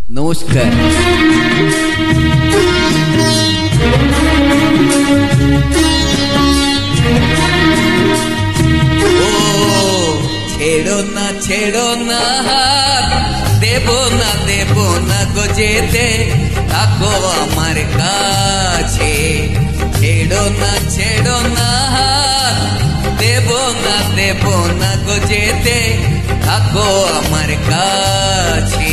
নমস্কার। ও ছেড়ো না হাত, দেব না গো যেতে, থাকো আমার কাছে। ছেড়ো না হাত, দেব না গো যেতে, থাকো আমার কাছে।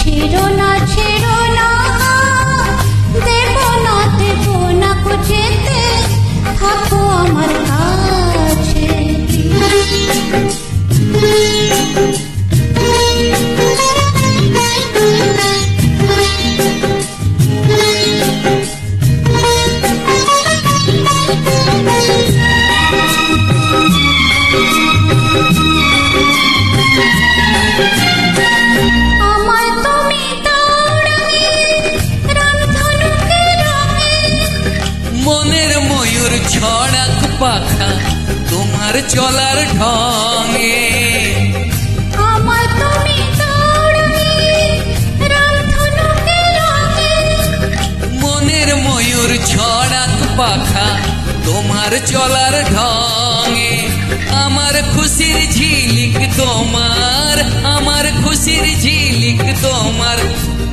ছেড়ো না দেব না গো যেতে, থাকো আমার কাছে। মনের ময়ূর ছড়াক পাখা তোমার চলার ঢঙে, আমায় তুমি মনের ময়ূর ছড়াক পাখা তোমার চলার ঢঙে। আমার খুশির ঝিলিক তোমার, আমার খুশির ঝিলিক তোমার,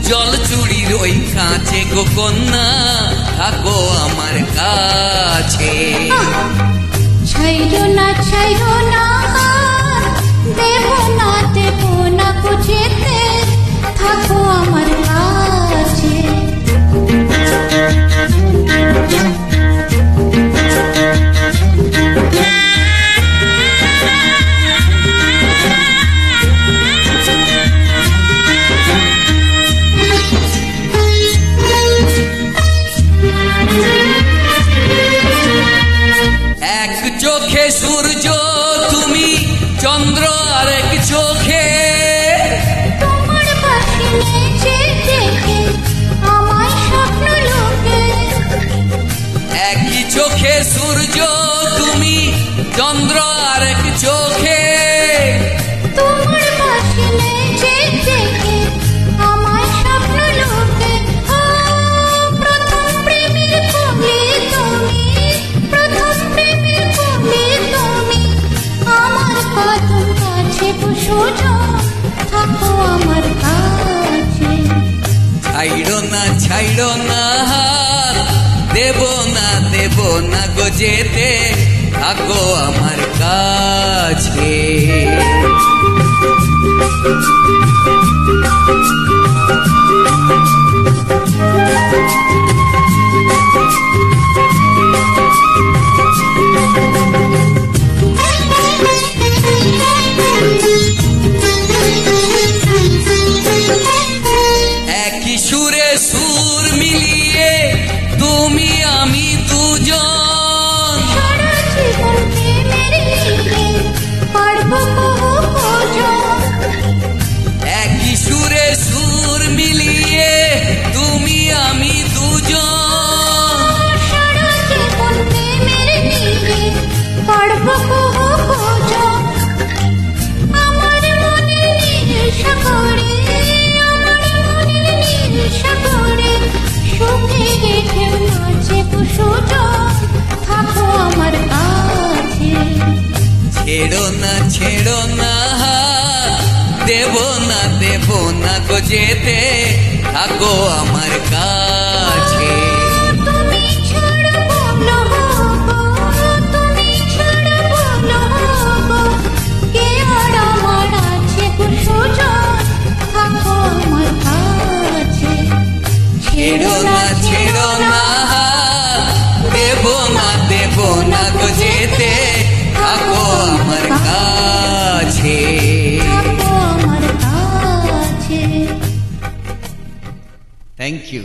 জল চুড়ির ওই কাছে গো কন্যা, থাকো আমার কাছে। ছাইরো না দেব না গো যেতে, থাকো আমার কাছে। এক চোখে সূর্য তুমি, চন্দ্র আরেক চোখে, তোমার পাশে নেচে দেখে আমায় স্বপ্ন লোকে। একই চোখে সূর্য তুমি, চন্দ্র আরেক চোখে, তোমার পাশে নেচে দেখে আমায় স্বপ্ন লোকে। প্রথম প্রেমের কবি তুমি, প্রথম প্রেমের কবি তুমি, আমার কদম কাছে বসো, থাকো আমার কাছে। ছাইড়ো না হাত, দেব না গো যেতে, থাকো আমার কাছে। একই সুরে সুর মিলিয়ে তুমি আমি দুজন, সারা জীবন প্রেমের লিগে পারবো কজন। একই সুরে সুর মিলিয়ে তুমি আমি দুজন, সারা জীবন প্রেমের লিগে পারবো কজন। আমার মনের নির্ষা করে, আমার মনের নির্ষা করে, সুখে গেছে নাচে সুজন, থাকো আমার কাছে। ছেড়ো না হাত, দেব না গো যেতে, থাকো আমার কাছে। তুমি ছাড়া বলো গো, তুমি ছাড়া বলো গো, কে আর আমার আছে গো সুজন, থাকো আমার কাছে। ছেড়ো না হাত, দেব না গো যেতে, থাকো আমার কাছে। থাকো আমার কাছে। Thank you.